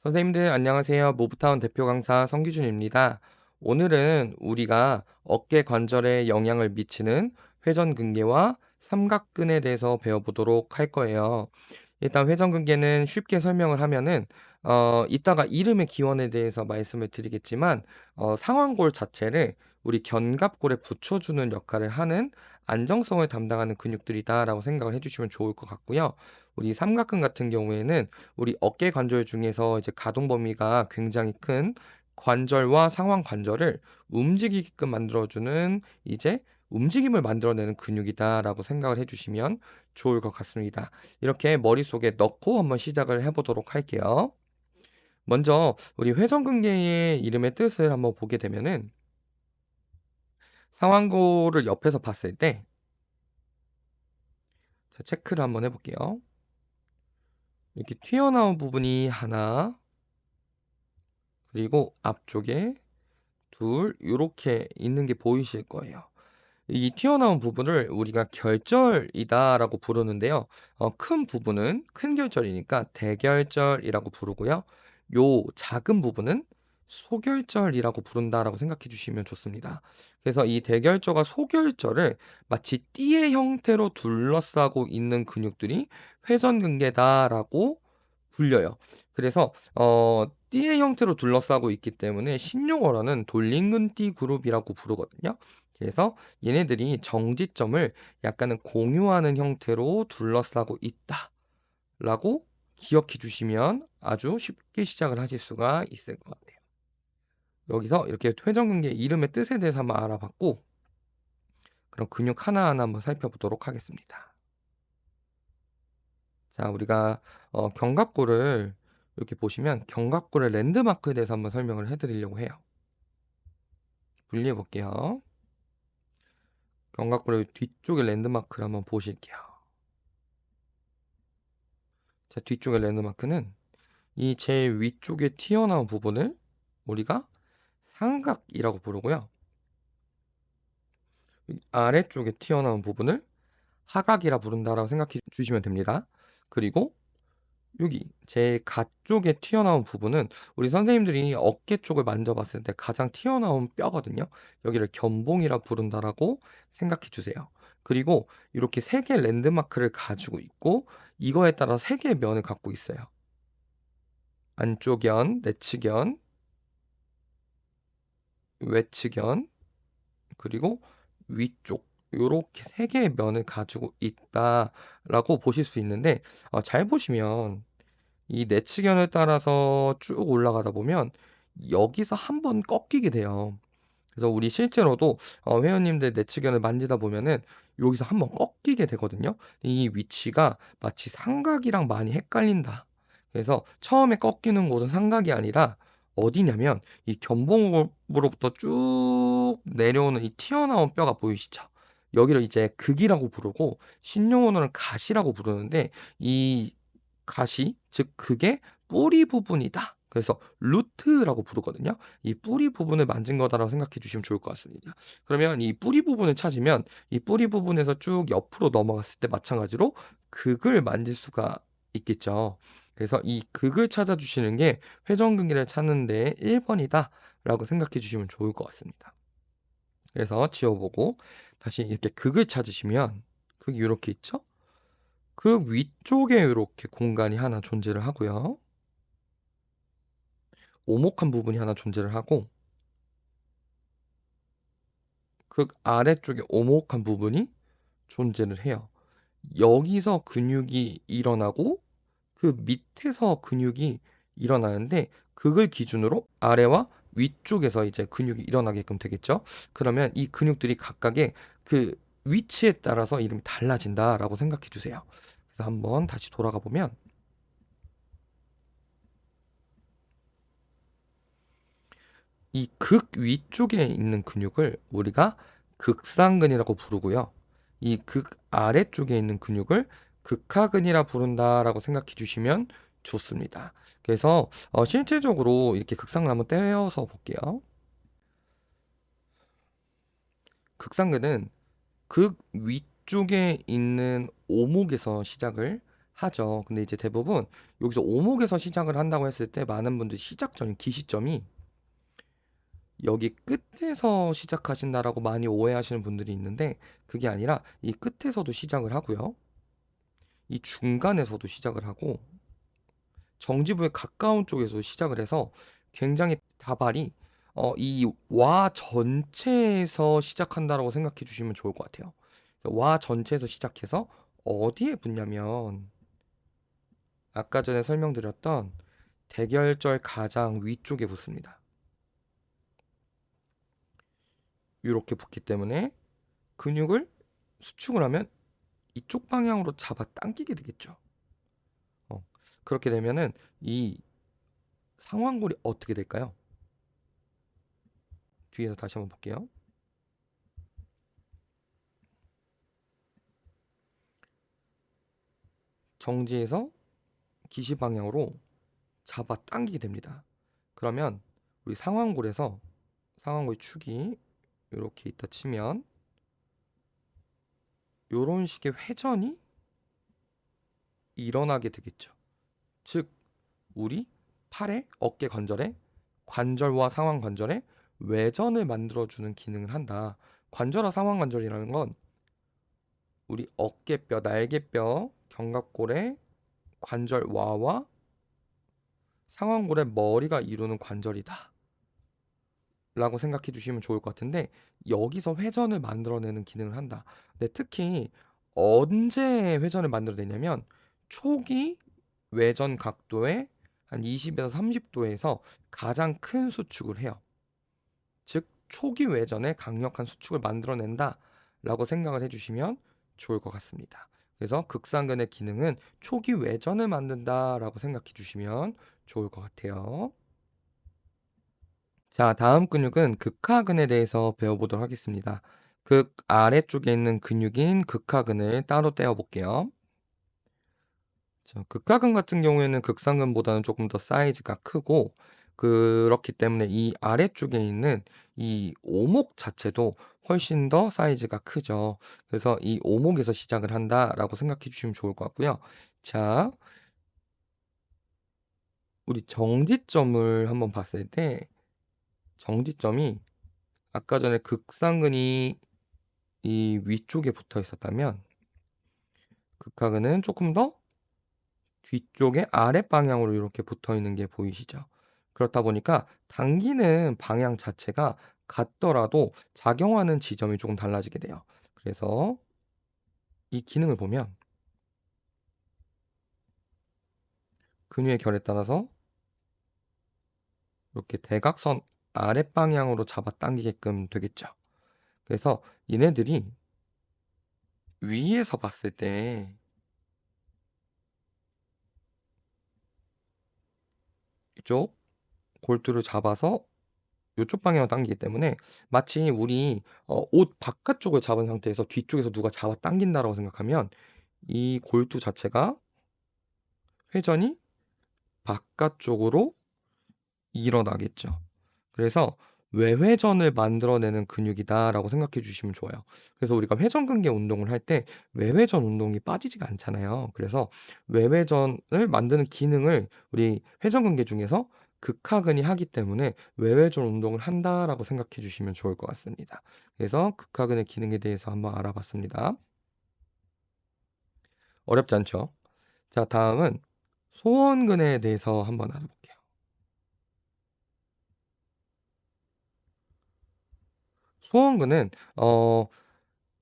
선생님들 안녕하세요. 모브타운 대표 강사 성규준입니다. 오늘은 우리가 어깨 관절에 영향을 미치는 회전근개와 삼각근에 대해서 배워보도록 할 거예요. 일단 회전근개는 쉽게 설명을 하면은 이따가 이름의 기원에 대해서 말씀을 드리겠지만 상완골 자체를 우리 견갑골에 붙여주는 역할을 하는 안정성을 담당하는 근육들이다라고 생각을 해주시면 좋을 것 같고요. 우리 삼각근 같은 경우에는 우리 어깨 관절 중에서 이제 가동 범위가 굉장히 큰 관절과 상완 관절을 움직이게끔 만들어주는 이제 움직임을 만들어내는 근육이다라고 생각을 해주시면 좋을 것 같습니다. 이렇게 머릿속에 넣고 한번 시작을 해보도록 할게요. 먼저 우리 회전근개의 이름의 뜻을 한번 보게 되면은 상완골을 옆에서 봤을 때 자, 체크를 한번 해볼게요. 이렇게 튀어나온 부분이 하나, 그리고 앞쪽에 둘, 이렇게 있는 게 보이실 거예요. 이 튀어나온 부분을 우리가 결절이다라고 부르는데요. 큰 부분은 큰 결절이니까 대결절이라고 부르고요. 요 작은 부분은 소결절이라고 부른다라고 생각해 주시면 좋습니다. 그래서 이 대결절과 소결절을 마치 띠의 형태로 둘러싸고 있는 근육들이 회전근개다라고 불려요. 그래서 띠의 형태로 둘러싸고 있기 때문에 신용어로는 돌림근띠 그룹이라고 부르거든요. 그래서 얘네들이 정지점을 약간은 공유하는 형태로 둘러싸고 있다라고 기억해 주시면 아주 쉽게 시작을 하실 수가 있을 것 같아요. 여기서 이렇게 회전근개 이름의 뜻에 대해서 한번 알아봤고, 그럼 근육 하나하나 한번 살펴보도록 하겠습니다. 자, 우리가 견갑골을 이렇게 보시면 견갑골의 랜드마크에 대해서 한번 설명을 해드리려고 해요. 분리해 볼게요. 견갑골의 뒤쪽의 랜드마크를 한번 보실게요. 자, 뒤쪽의 랜드마크는 이 제일 위쪽에 튀어나온 부분을 우리가 삼각이라고 부르고요. 아래쪽에 튀어나온 부분을 하각이라 부른다라고 생각해 주시면 됩니다. 그리고 여기 제일 가쪽에 튀어나온 부분은 우리 선생님들이 어깨 쪽을 만져봤을 때 가장 튀어나온 뼈거든요. 여기를 견봉이라 부른다라고 생각해 주세요. 그리고 이렇게 세 개 랜드마크를 가지고 있고 이거에 따라 세 개의 면을 갖고 있어요. 안쪽견, 내측견, 외측견, 그리고 위쪽 요렇게 세 개의 면을 가지고 있다라고 보실 수 있는데 잘 보시면 이 내측면을 따라서 쭉 올라가다 보면 여기서 한번 꺾이게 돼요. 그래서 우리 실제로도 회원님들 내측면을 만지다 보면은 여기서 한번 꺾이게 되거든요. 이 위치가 마치 삼각이랑 많이 헷갈린다. 그래서 처음에 꺾이는 곳은 삼각이 아니라 어디냐면 이 견봉으로부터 쭉 내려오는 이 튀어나온 뼈가 보이시죠? 여기를 이제 극이라고 부르고 신용어로는 가시라고 부르는데 이 가시, 즉 그게 뿌리 부분이다. 그래서 루트라고 부르거든요. 이 뿌리 부분을 만진 거다라고 생각해 주시면 좋을 것 같습니다. 그러면 이 뿌리 부분을 찾으면 이 뿌리 부분에서 쭉 옆으로 넘어갔을 때 마찬가지로 극을 만질 수가 있겠죠. 그래서 이 극을 찾아주시는 게 회전근개를 찾는 데 1번이다라고 생각해 주시면 좋을 것 같습니다. 그래서 지워보고 다시 이렇게 극을 찾으시면 극이 이렇게 있죠? 그 위쪽에 이렇게 공간이 하나 존재를 하고요. 오목한 부분이 하나 존재를 하고 그 아래쪽에 오목한 부분이 존재를 해요. 여기서 근육이 일어나고 그 밑에서 근육이 일어나는데 그걸 기준으로 아래와 위쪽에서 이제 근육이 일어나게끔 되겠죠. 그러면 이 근육들이 각각의 그 위치에 따라서 이름이 달라진다라고 생각해 주세요. 그래서 한번 다시 돌아가 보면 이 극 위쪽에 있는 근육을 우리가 극상근이라고 부르고요. 이 극 아래쪽에 있는 근육을 극하근이라 부른다라고 생각해 주시면 좋습니다. 그래서 실제적으로 이렇게 극상근 한번 떼어서 볼게요. 극상근은 극 위쪽에 있는 오목에서 시작을 하죠. 근데 이제 대부분 여기서 오목에서 시작을 한다고 했을 때 많은 분들이 시작점이 기시점이 여기 끝에서 시작하신다라고 많이 오해하시는 분들이 있는데 그게 아니라 이 끝에서도 시작을 하고요. 이 중간에서도 시작을 하고 정지부에 가까운 쪽에서 시작을 해서 굉장히 다발이 이 와 전체에서 시작한다라고 생각해 주시면 좋을 것 같아요. 와 전체에서 시작해서 어디에 붙냐면 아까 전에 설명드렸던 대결절 가장 위쪽에 붙습니다. 이렇게 붙기 때문에 근육을 수축을 하면 이쪽 방향으로 잡아 당기게 되겠죠. 어, 그렇게 되면은 이 상완골이 어떻게 될까요? 뒤에서 다시 한번 볼게요. 정지에서 기시 방향으로 잡아 당기게 됩니다. 그러면 우리 상완골에서 상완골 축이 이렇게 있다 치면 이런 식의 회전이 일어나게 되겠죠. 즉 우리 팔의 어깨 관절에 관절과 상완 관절에 외전을 만들어주는 기능을 한다. 관절화 상완 관절이라는 건 우리 어깨뼈, 날개뼈, 견갑골의 관절와와 상완골의 머리가 이루는 관절이다. 라고 생각해 주시면 좋을 것 같은데 여기서 회전을 만들어내는 기능을 한다. 근데 특히 언제 회전을 만들어내냐면 초기 외전 각도의 한 20에서 30도에서 가장 큰 수축을 해요. 즉 초기 외전에 강력한 수축을 만들어낸다 라고 생각을 해주시면 좋을 것 같습니다. 그래서 극상근의 기능은 초기 외전을 만든다 라고 생각해 주시면 좋을 것 같아요. 자, 다음 근육은 극하근에 대해서 배워보도록 하겠습니다. 극 아래쪽에 있는 근육인 극하근을 따로 떼어 볼게요. 자, 극하근 같은 경우에는 극상근보다는 조금 더 사이즈가 크고 그렇기 때문에 이 아래쪽에 있는 이 오목 자체도 훨씬 더 사이즈가 크죠. 그래서 이 오목에서 시작을 한다라고 생각해 주시면 좋을 것 같고요. 자, 우리 정지점을 한번 봤을 때 정지점이 아까 전에 극상근이 이 위쪽에 붙어 있었다면 극하근은 조금 더 뒤쪽에 아래 방향으로 이렇게 붙어 있는 게 보이시죠? 그렇다 보니까 당기는 방향 자체가 같더라도 작용하는 지점이 조금 달라지게 돼요. 그래서 이 기능을 보면 근육의 결에 따라서 이렇게 대각선 아래 방향으로 잡아 당기게끔 되겠죠. 그래서 얘네들이 위에서 봤을 때 이쪽 골두를 잡아서 요쪽 방향으로 당기기 때문에 마치 우리 옷 바깥쪽을 잡은 상태에서 뒤쪽에서 누가 잡아 당긴다라고 생각하면 이 골두 자체가 회전이 바깥쪽으로 일어나겠죠. 그래서 외회전을 만들어내는 근육이다라고 생각해 주시면 좋아요. 그래서 우리가 회전근개 운동을 할 때 외회전 운동이 빠지지가 않잖아요. 그래서 외회전을 만드는 기능을 우리 회전근개 중에서 극하근이 하기 때문에 외회전 운동을 한다라고 생각해 주시면 좋을 것 같습니다. 그래서 극하근의 기능에 대해서 한번 알아봤습니다. 어렵지 않죠? 자, 다음은 소원근에 대해서 한번 알아볼게요. 소원근은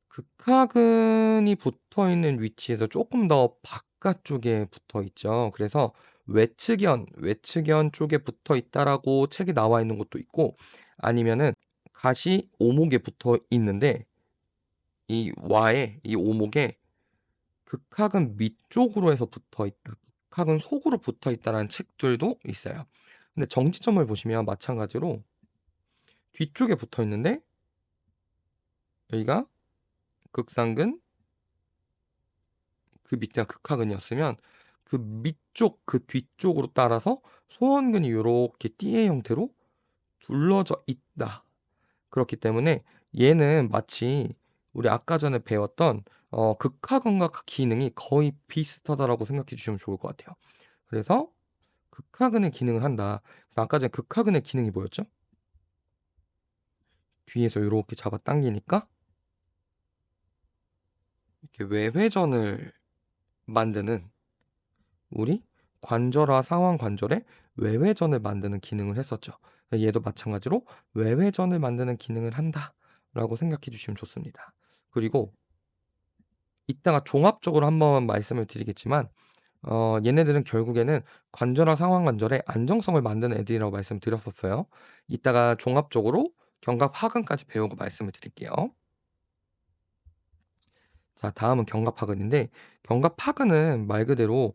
극하근이 붙어 있는 위치에서 조금 더 바깥쪽에 붙어 있죠. 그래서 외측연 쪽에 붙어 있다라고 책에 나와 있는 것도 있고 아니면은 가시 오목에 붙어 있는데 이 오목에 극하근 밑쪽으로 해서 붙어 있다. 극하근 속으로 붙어 있다라는 책들도 있어요. 근데 정지점을 보시면 마찬가지로 뒤쪽에 붙어 있는데 여기가 극상근 그 밑에가 극하근이었으면 그 밑쪽 그 뒤쪽으로 따라서 소원근이 요렇게 띠의 형태로 둘러져 있다. 그렇기 때문에 얘는 마치 우리 아까 전에 배웠던 극하근과 기능이 거의 비슷하다라고 생각해 주시면 좋을 것 같아요. 그래서 극하근의 기능을 한다. 그래서 아까 전에 극하근의 기능이 뭐였죠? 뒤에서 요렇게 잡아당기니까 이렇게 외회전을 만드는 우리 관절화 상완 관절의 외회전을 만드는 기능을 했었죠. 얘도 마찬가지로 외회전을 만드는 기능을 한다라고 생각해 주시면 좋습니다. 그리고 이따가 종합적으로 한번 말씀을 드리겠지만 얘네들은 결국에는 관절화 상완 관절의 안정성을 만드는 애들이라고 말씀드렸었어요. 이따가 종합적으로 견갑 하근까지 배우고 말씀을 드릴게요. 자, 다음은 견갑 하근인데 견갑 하근은 말 그대로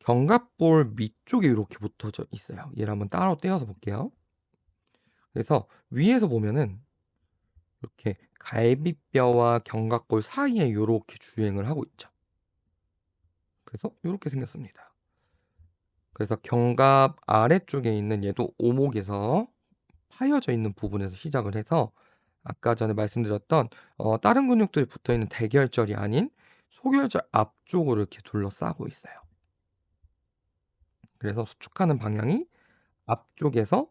견갑골 밑쪽에 이렇게 붙어져 있어요. 얘를 한번 따로 떼어서 볼게요. 그래서 위에서 보면은 이렇게 갈비뼈와 견갑골 사이에 이렇게 주행을 하고 있죠. 그래서 이렇게 생겼습니다. 그래서 견갑 아래쪽에 있는 얘도 오목에서 파여져 있는 부분에서 시작을 해서 아까 전에 말씀드렸던 다른 근육들이 붙어 있는 대결절이 아닌 소결절 앞쪽으로 이렇게 둘러싸고 있어요. 그래서 수축하는 방향이 앞쪽에서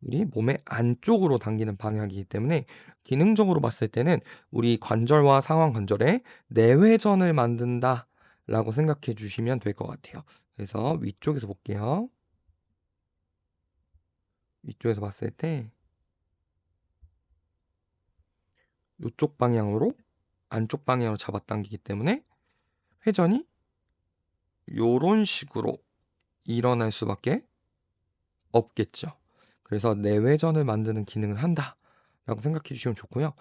우리 몸의 안쪽으로 당기는 방향이기 때문에 기능적으로 봤을 때는 우리 관절과 상완 관절의 내외전을 만든다라고 생각해 주시면 될 것 같아요. 그래서 위쪽에서 볼게요. 위쪽에서 봤을 때 이쪽 방향으로 안쪽 방향으로 잡아당기기 때문에 회전이 요런 식으로 일어날 수밖에 없겠죠. 그래서 내외전을 만드는 기능을 한다라고 생각해 주시면 좋고요.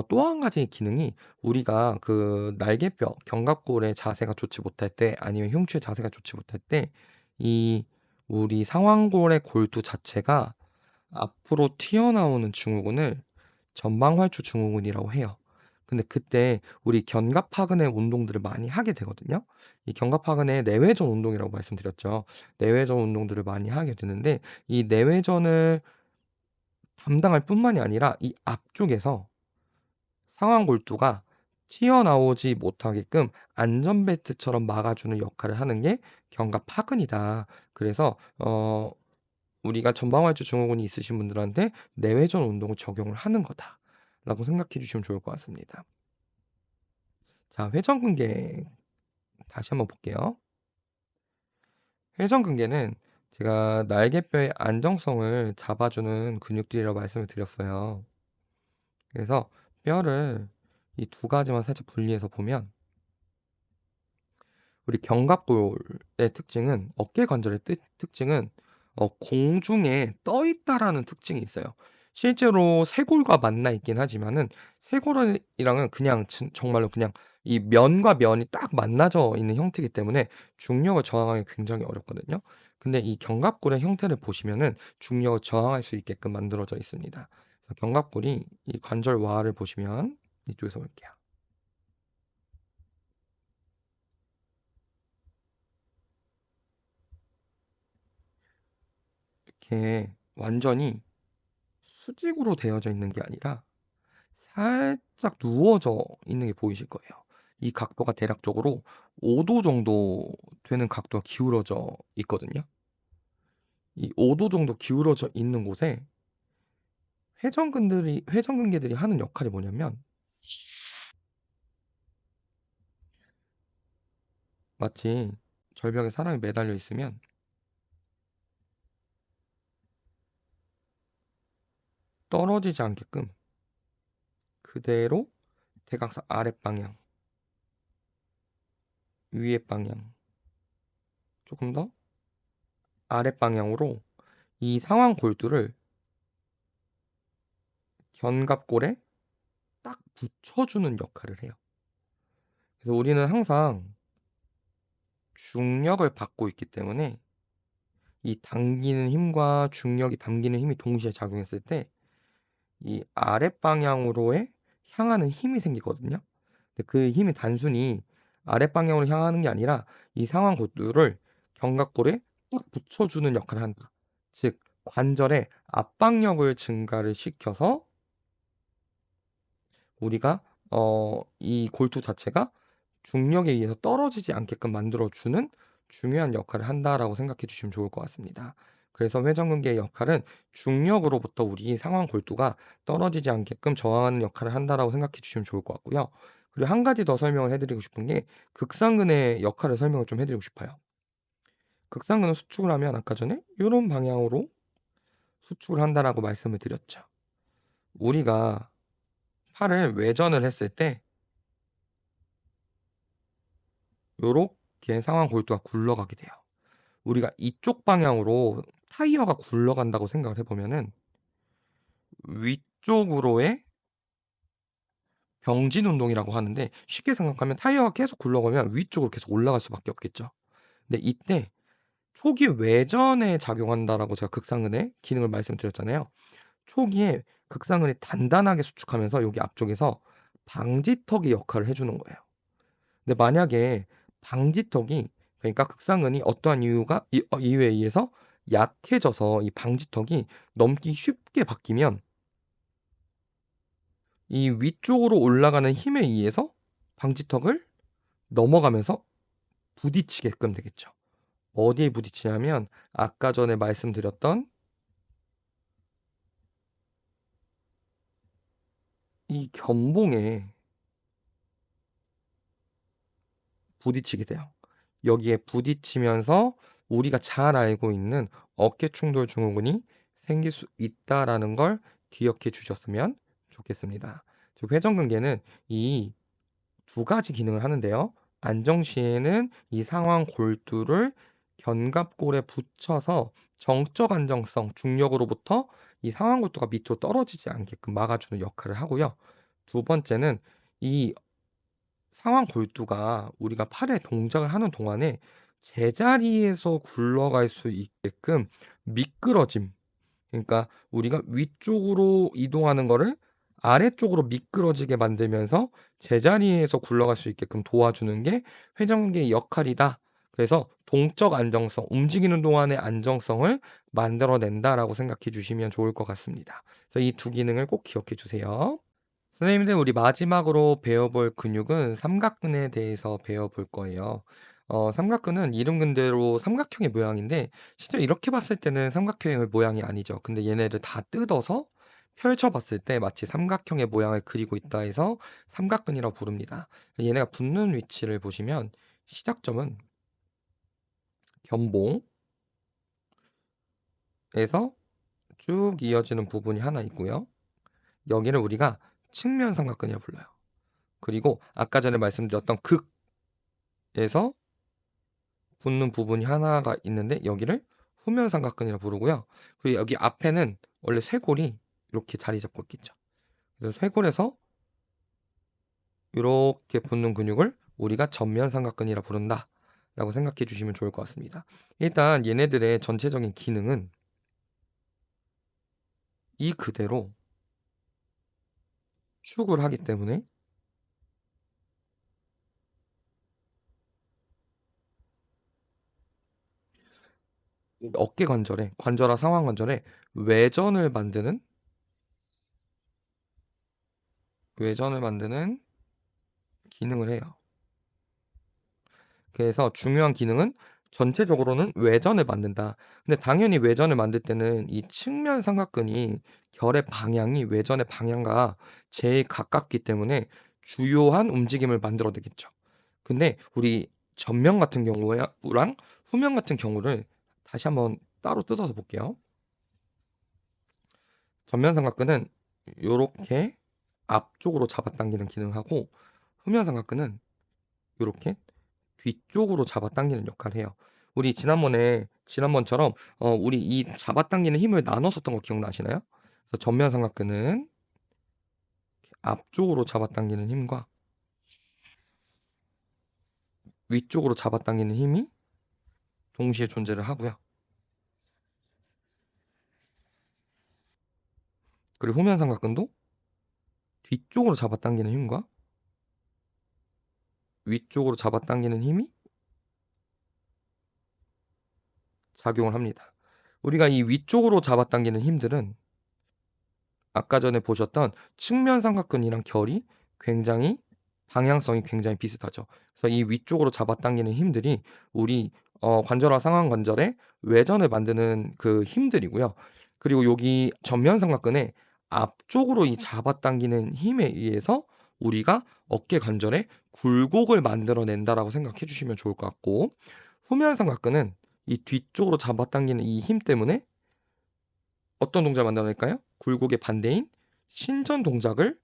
또 한 가지 기능이 우리가 그 날개뼈, 견갑골의 자세가 좋지 못할 때 아니면 흉추의 자세가 좋지 못할 때 이 우리 상완골의 골두 자체가 앞으로 튀어나오는 증후군을 전방활주 증후군이라고 해요. 근데 그때 우리 견갑하근의 운동들을 많이 하게 되거든요. 이 견갑하근의 내외전 운동이라고 말씀드렸죠. 내외전 운동들을 많이 하게 되는데 이 내외전을 담당할 뿐만이 아니라 이 앞쪽에서 상완골두가 튀어나오지 못하게끔 안전벨트처럼 막아주는 역할을 하는 게 견갑하근이다. 그래서 우리가 전방활주 증후군이 있으신 분들한테 내외전 운동을 적용을 하는 거다라고 생각해 주시면 좋을 것 같습니다. 자, 회전근개 다시 한번 볼게요. 회전근개는 제가 날개뼈의 안정성을 잡아주는 근육들이라고 말씀을 드렸어요. 그래서 뼈를 이 두 가지만 살짝 분리해서 보면 우리 견갑골의 특징은 어깨 관절의 특징은 공중에 떠 있다라는 특징이 있어요. 실제로 쇄골과 만나 있긴 하지만은 쇄골이랑은 그냥 정말로 그냥 이 면과 면이 딱 만나져 있는 형태이기 때문에 중력을 저항하기 굉장히 어렵거든요. 근데 이 견갑골의 형태를 보시면은 중력을 저항할 수 있게끔 만들어져 있습니다. 그래서 견갑골이 이 관절와를 보시면 이쪽에서 볼게요. 이렇게 완전히 수직으로 되어져 있는 게 아니라 살짝 누워져 있는 게 보이실 거예요. 이 각도가 대략적으로 5도 정도 되는 각도가 기울어져 있거든요. 이 5도 정도 기울어져 있는 곳에 회전근개들이 하는 역할이 뭐냐면 마치 절벽에 사람이 매달려 있으면 떨어지지 않게끔 그대로 대각선 아랫방향, 위에 방향, 조금 더 아랫방향으로 이 상완 골두를 견갑골에 딱 붙여주는 역할을 해요. 그래서 우리는 항상 중력을 받고 있기 때문에 이 당기는 힘과 중력이 당기는 힘이 동시에 작용했을 때 이 아랫방향으로의 향하는 힘이 생기거든요. 근데 그 힘이 단순히 아랫방향으로 향하는 게 아니라 이 상완 골두를 견갑골에 딱 붙여주는 역할을 한다. 즉 관절의 압박력을 증가를 시켜서 우리가 이 골두 자체가 중력에 의해서 떨어지지 않게끔 만들어 주는 중요한 역할을 한다라고 생각해 주시면 좋을 것 같습니다. 그래서 회전근개의 역할은 중력으로부터 우리 상완 골두가 떨어지지 않게끔 저항하는 역할을 한다라고 생각해 주시면 좋을 것 같고요. 그리고 한 가지 더 설명을 해 드리고 싶은 게 극상근의 역할을 설명을 좀 해 드리고 싶어요. 극상근은 수축을 하면 아까 전에 요런 방향으로 수축을 한다라고 말씀을 드렸죠. 우리가 팔을 외전을 했을 때 요렇게 상완 골두가 굴러가게 돼요. 우리가 이쪽 방향으로 타이어가 굴러간다고 생각을 해 보면은 위쪽으로의 병진 운동이라고 하는데, 쉽게 생각하면 타이어가 계속 굴러가면 위쪽으로 계속 올라갈 수밖에 없겠죠. 근데 이때 초기 외전에 작용한다라고 제가 극상근의 기능을 말씀드렸잖아요. 초기에 극상근이 단단하게 수축하면서 여기 앞쪽에서 방지턱의 역할을 해 주는 거예요. 근데 만약에 방지턱이, 그러니까 극상근이 어떠한 이유에 의해서 약해져서 이 방지턱이 넘기 쉽게 바뀌면 이 위쪽으로 올라가는 힘에 의해서 방지턱을 넘어가면서 부딪히게끔 되겠죠. 어디에 부딪히냐면 아까 전에 말씀드렸던 이 견봉에 부딪히게 돼요. 여기에 부딪히면서 우리가 잘 알고 있는 어깨 충돌 증후군이 생길 수 있다라는 걸 기억해 주셨으면 좋겠습니다. 즉 회전근개는 이 두 가지 기능을 하는데요. 안정 시에는 이 상완 골두를 견갑골에 붙여서 정적 안정성, 중력으로부터 이 상완 골두가 밑으로 떨어지지 않게끔 막아주는 역할을 하고요. 두 번째는 이 상완 골두가 우리가 팔에 동작을 하는 동안에 제자리에서 굴러갈 수 있게끔 미끄러짐, 그러니까 우리가 위쪽으로 이동하는 거를 아래쪽으로 미끄러지게 만들면서 제자리에서 굴러갈 수 있게끔 도와주는 게 회전근개의 역할이다. 그래서 동적 안정성, 움직이는 동안의 안정성을 만들어낸다라고 생각해 주시면 좋을 것 같습니다. 그래서 이 두 기능을 꼭 기억해 주세요. 선생님들, 우리 마지막으로 배워볼 근육은 삼각근에 대해서 배워볼 거예요. 삼각근은 이름 그대로 삼각형의 모양인데 실제 이렇게 봤을 때는 삼각형의 모양이 아니죠. 근데 얘네를 다 뜯어서 펼쳐 봤을 때 마치 삼각형의 모양을 그리고 있다 해서 삼각근이라고 부릅니다. 얘네가 붙는 위치를 보시면 시작점은 견봉에서 쭉 이어지는 부분이 하나 있고요. 여기를 우리가 측면 삼각근이라고 불러요. 그리고 아까 전에 말씀드렸던 극에서 붙는 부분이 하나가 있는데 여기를 후면 삼각근이라 부르고요. 그리고 여기 앞에는 원래 쇄골이 이렇게 자리 잡고 있겠죠. 그래서 쇄골에서 이렇게 붙는 근육을 우리가 전면 삼각근이라 부른다라고 생각해 주시면 좋을 것 같습니다. 일단 얘네들의 전체적인 기능은 이 그대로 축을 하기 때문에 어깨 관절에, 관절화 상완 관절에 외전을 만드는 외전을 만드는 기능을 해요. 그래서 중요한 기능은 전체적으로는 외전을 만든다. 근데 당연히 외전을 만들 때는 이 측면 삼각근이 결의 방향이 외전의 방향과 제일 가깝기 때문에 주요한 움직임을 만들어 내겠죠. 근데 우리 전면 같은 경우랑 후면 같은 경우를 다시 한번 따로 뜯어서 볼게요. 전면 삼각근은 요렇게 앞쪽으로 잡아당기는 기능을 하고, 후면 삼각근은 요렇게 뒤쪽으로 잡아당기는 역할을 해요. 우리 지난번처럼 우리 이 잡아당기는 힘을 나눴었던 거 기억나시나요? 그래서 전면 삼각근은 앞쪽으로 잡아당기는 힘과 위쪽으로 잡아당기는 힘이 동시에 존재를 하고요. 그리고 후면 삼각근도 뒤쪽으로 잡아당기는 힘과 위쪽으로 잡아당기는 힘이 작용을 합니다. 우리가 이 위쪽으로 잡아당기는 힘들은 아까 전에 보셨던 측면 삼각근이랑 결이 굉장히 방향성이 굉장히 비슷하죠. 그래서 이 위쪽으로 잡아당기는 힘들이 우리 관절과 상완관절의 외전을 만드는 그 힘들이고요. 그리고 여기 전면삼각근의 앞쪽으로 이 잡아당기는 힘에 의해서 우리가 어깨 관절에 굴곡을 만들어낸다라고 생각해 주시면 좋을 것 같고, 후면삼각근은 이 뒤쪽으로 잡아당기는 이 힘 때문에 어떤 동작을 만들어낼까요? 굴곡의 반대인 신전 동작을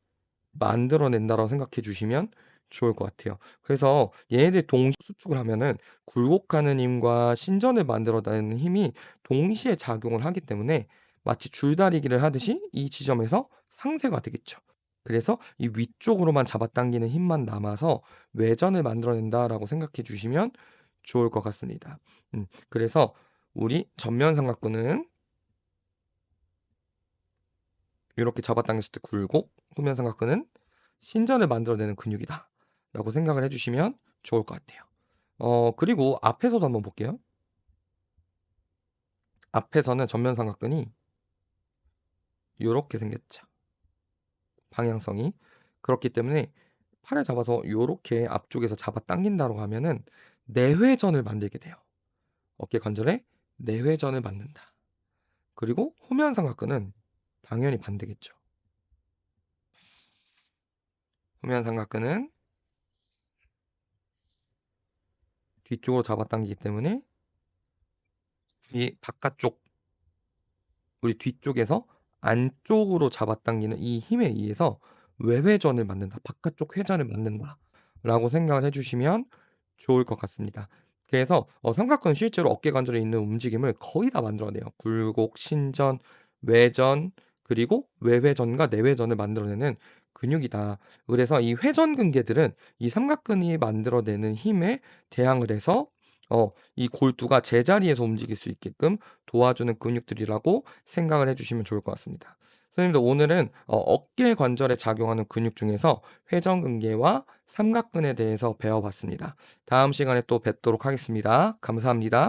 만들어낸다라고 생각해 주시면 좋을 것 같아요. 그래서 얘네들 동시 수축을 하면은 굴곡하는 힘과 신전을 만들어내는 힘이 동시에 작용을 하기 때문에 마치 줄다리기를 하듯이 이 지점에서 상쇄가 되겠죠. 그래서 이 위쪽으로만 잡아당기는 힘만 남아서 외전을 만들어낸다라고 생각해 주시면 좋을 것 같습니다. 그래서 우리 전면 삼각근은 요렇게 잡아당겼을 때 굴곡, 후면 삼각근은 신전을 만들어내는 근육이다라고 생각을 해 주시면 좋을 것 같아요. 그리고 앞에서도 한번 볼게요. 앞에서는 전면 삼각근이 요렇게 생겼죠, 방향성이. 그렇기 때문에 팔을 잡아서 요렇게 앞쪽에서 잡아당긴다고 하면은 내회전을 만들게 돼요. 어깨 관절에 내회전을 만든다. 그리고 후면 삼각근은 당연히 반대겠죠. 후면 삼각근은 뒤쪽으로 잡아당기기 때문에 이 바깥쪽, 우리 뒤쪽에서 안쪽으로 잡아당기는 이 힘에 의해서 외회전을 만든다. 바깥쪽 회전을 만든다라고 생각을 해 주시면 좋을 것 같습니다. 그래서 삼각근은 실제로 어깨 관절에 있는 움직임을 거의 다 만들어내요. 굴곡, 신전, 외전, 그리고 외회전과 내회전을 만들어내는 근육이다. 그래서 이 회전근개들은 이 삼각근이 만들어내는 힘에 대항을 해서 이 골두가 제자리에서 움직일 수 있게끔 도와주는 근육들이라고 생각을 해 주시면 좋을 것 같습니다. 선생님도 오늘은 어깨 관절에 작용하는 근육 중에서 회전근개와 삼각근에 대해서 배워봤습니다. 다음 시간에 또 뵙도록 하겠습니다. 감사합니다.